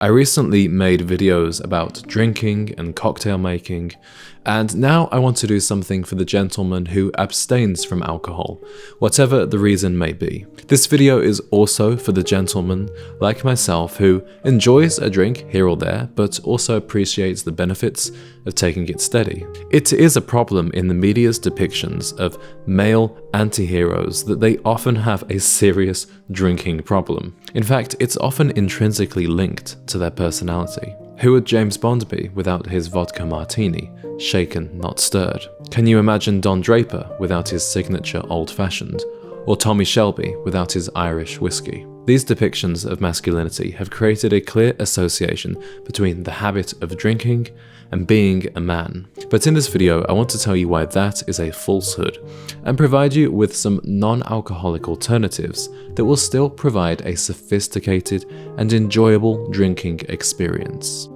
I recently made videos about drinking and cocktail making, and now I want to do something for the gentleman who abstains from alcohol, whatever the reason may be. This video is also for the gentleman, like myself, who enjoys a drink here or there, but also appreciates the benefits of taking it steady. It is a problem in the media's depictions of male anti-heroes that they often have a serious drinking problem. In fact, it's often intrinsically linked to their personality. Who would James Bond be without his vodka martini, shaken, not stirred? Can you imagine Don Draper without his signature old-fashioned? Or Tommy Shelby without his Irish whiskey? These depictions of masculinity have created a clear association between the habit of drinking and being a man. But in this video, I want to tell you why that is a falsehood and provide you with some non-alcoholic alternatives that will still provide a sophisticated and enjoyable drinking experience.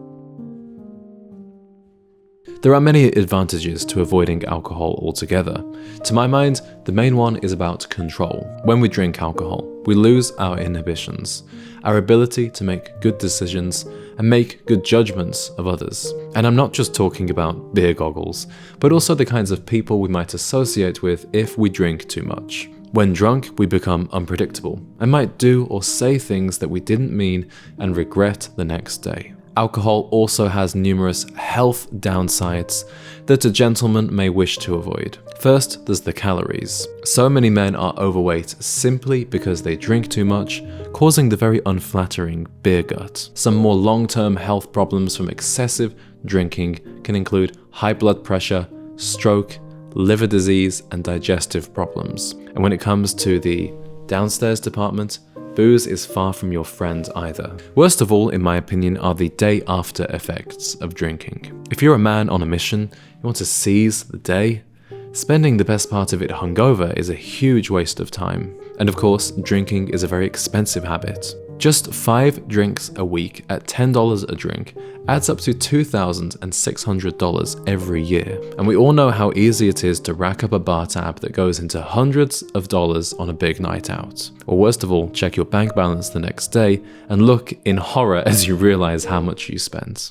There are many advantages to avoiding alcohol altogether. To my mind, the main one is about control. When we drink alcohol, we lose our inhibitions, our ability to make good decisions and make good judgments of others. And I'm not just talking about beer goggles, but also the kinds of people we might associate with if we drink too much. When drunk, we become unpredictable and might do or say things that we didn't mean and regret the next day. Alcohol also has numerous health downsides that a gentleman may wish to avoid. First, there's the calories. So many men are overweight simply because they drink too much, causing the very unflattering beer gut. Some more long-term health problems from excessive drinking can include high blood pressure, stroke, liver disease, and digestive problems. And when it comes to the downstairs department, booze is far from your friend either. Worst of all, in my opinion, are the day after effects of drinking. If you're a man on a mission, you want to seize the day, spending the best part of it hungover is a huge waste of time. And of course, drinking is a very expensive habit. Just 5 drinks a week at $10 a drink adds up to $2,600 every year. And we all know how easy it is to rack up a bar tab that goes into hundreds of dollars on a big night out. Or worst of all, check your bank balance the next day and look in horror as you realize how much you spent.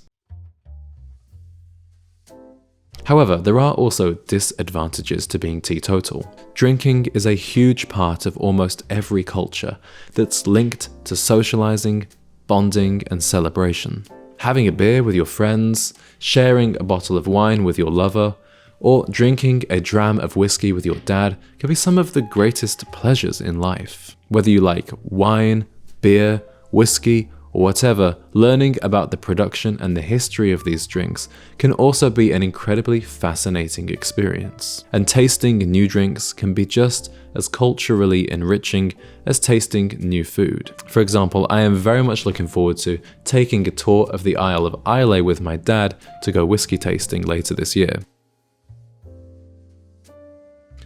However, there are also disadvantages to being teetotal. Drinking is a huge part of almost every culture that's linked to socializing, bonding, and celebration. Having a beer with your friends, sharing a bottle of wine with your lover, or drinking a dram of whiskey with your dad can be some of the greatest pleasures in life. Whether you like wine, beer, whiskey, or whatever, learning about the production and the history of these drinks can also be an incredibly fascinating experience. And tasting new drinks can be just as culturally enriching as tasting new food. For example, I am very much looking forward to taking a tour of the Isle of Islay with my dad to go whiskey tasting later this year.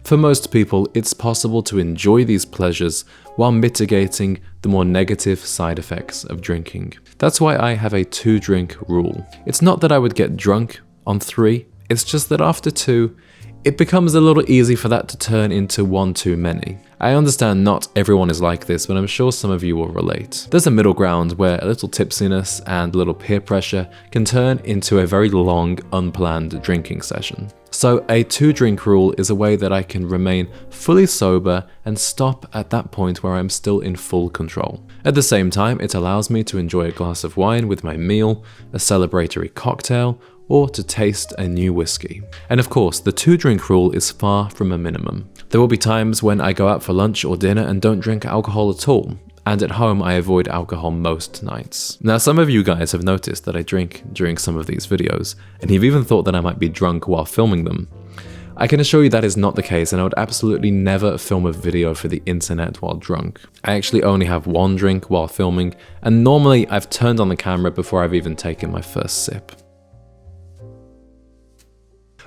For most people, it's possible to enjoy these pleasures while mitigating the more negative side effects of drinking. That's why I have a 2-drink rule. It's not that I would get drunk on 3, it's just that after 2, it becomes a little easy for that to turn into 1 too many. I understand not everyone is like this, but I'm sure some of you will relate. There's a middle ground where a little tipsiness and a little peer pressure can turn into a very long, unplanned drinking session. So a 2-drink rule is a way that I can remain fully sober and stop at that point where I'm still in full control. At the same time, it allows me to enjoy a glass of wine with my meal, a celebratory cocktail, or to taste a new whiskey. And of course, the 2-drink rule is far from a minimum. There will be times when I go out for lunch or dinner and don't drink alcohol at all. And at home, I avoid alcohol most nights. Now, some of you guys have noticed that I drink during some of these videos, and you've even thought that I might be drunk while filming them. I can assure you that is not the case, and I would absolutely never film a video for the internet while drunk. I actually only have 1 drink while filming, and normally I've turned on the camera before I've even taken my first sip.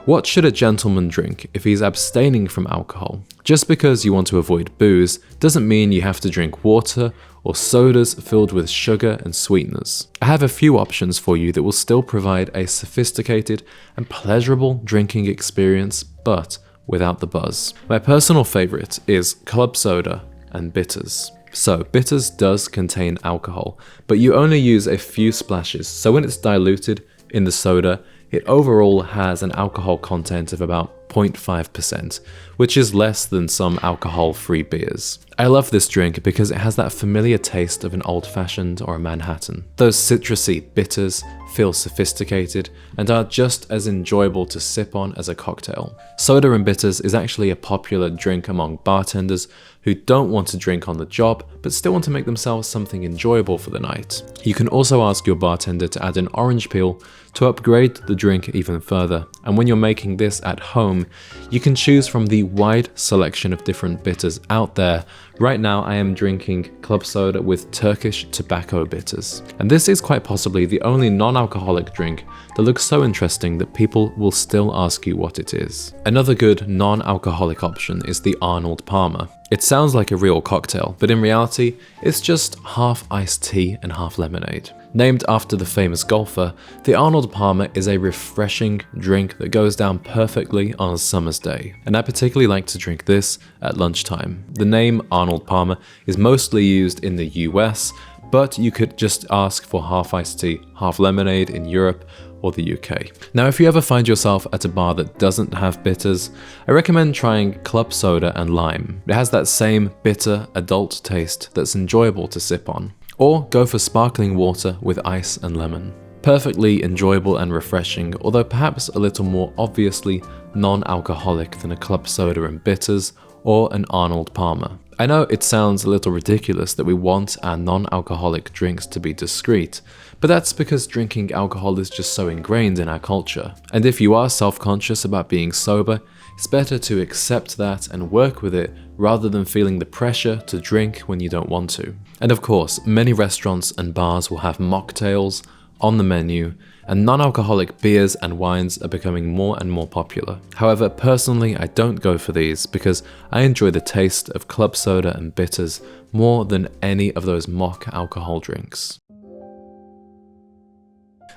What should a gentleman drink if he's abstaining from alcohol? Just because you want to avoid booze doesn't mean you have to drink water or sodas filled with sugar and sweeteners. I have a few options for you that will still provide a sophisticated and pleasurable drinking experience, but without the buzz. My personal favorite is club soda and bitters. So bitters does contain alcohol, but you only use a few splashes, so when it's diluted in the soda, it overall has an alcohol content of about 0.5%, which is less than some alcohol-free beers. I love this drink because it has that familiar taste of an old-fashioned or a Manhattan. Those citrusy bitters feel sophisticated and are just as enjoyable to sip on as a cocktail. Soda and bitters is actually a popular drink among bartenders who don't want to drink on the job but still want to make themselves something enjoyable for the night. You can also ask your bartender to add an orange peel to upgrade the drink even further, and when you're making this at home, you can choose from the wide selection of different bitters out there. Right now I am drinking club soda with Turkish tobacco bitters, and this is quite possibly the only non-alcoholic drink that looks so interesting that people will still ask you what it is. Another good non-alcoholic option is the Arnold Palmer. It sounds like a real cocktail, but in reality, it's just half iced tea and half lemonade. Named after the famous golfer, the Arnold Palmer is a refreshing drink that goes down perfectly on a summer's day, and I particularly like to drink this at lunchtime. The name Arnold Palmer is mostly used in the US, but you could just ask for half iced tea, half lemonade in Europe or the UK. Now, if you ever find yourself at a bar that doesn't have bitters, I recommend trying club soda and lime. It has that same bitter adult taste that's enjoyable to sip on. Or go for sparkling water with ice and lemon. Perfectly enjoyable and refreshing, although perhaps a little more obviously non-alcoholic than a club soda and bitters or an Arnold Palmer. I know it sounds a little ridiculous that we want our non-alcoholic drinks to be discreet, but that's because drinking alcohol is just so ingrained in our culture. And if you are self-conscious about being sober, it's better to accept that and work with it rather than feeling the pressure to drink when you don't want to. And of course, many restaurants and bars will have mocktails on the menu, and non-alcoholic beers and wines are becoming more and more popular. However, personally, I don't go for these because I enjoy the taste of club soda and bitters more than any of those mock alcohol drinks.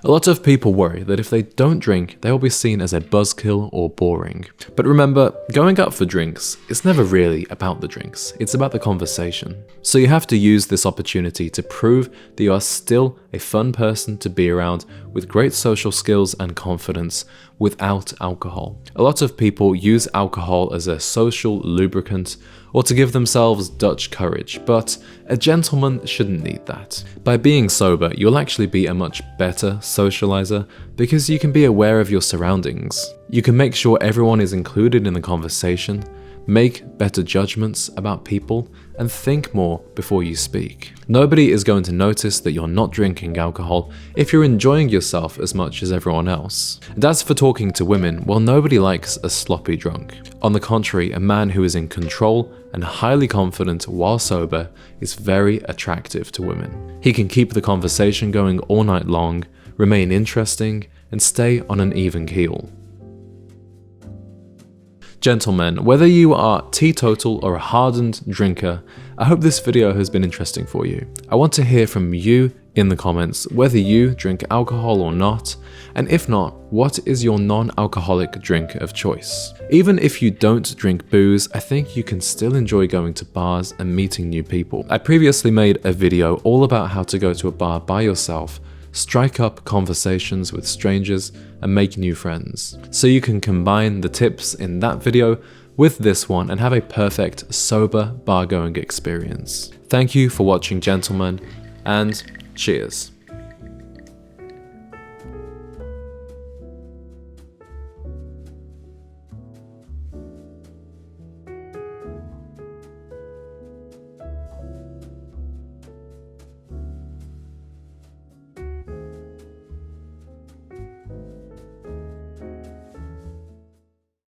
A lot of people worry that if they don't drink, they will be seen as a buzzkill or boring. But remember, going out for drinks, it's never really about the drinks, it's about the conversation. So you have to use this opportunity to prove that you are still a fun person to be around with great social skills and confidence without alcohol. A lot of people use alcohol as a social lubricant or to give themselves Dutch courage, but a gentleman shouldn't need that. By being sober, you'll actually be a much better socializer because you can be aware of your surroundings. You can make sure everyone is included in the conversation, make better judgments about people, and think more before you speak. Nobody is going to notice that you're not drinking alcohol if you're enjoying yourself as much as everyone else. And as for talking to women, well, nobody likes a sloppy drunk. On the contrary, a man who is in control and highly confident while sober is very attractive to women. He can keep the conversation going all night long, remain interesting, and stay on an even keel. Gentlemen, whether you are teetotal or a hardened drinker, I hope this video has been interesting for you. I want to hear from you in the comments whether you drink alcohol or not, and if not, what is your non-alcoholic drink of choice? Even if you don't drink booze, I think you can still enjoy going to bars and meeting new people. I previously made a video all about how to go to a bar by yourself, strike up conversations with strangers, and make new friends. So you can combine the tips in that video with this one and have a perfect sober bar-going experience. Thank you for watching, gentlemen, and cheers.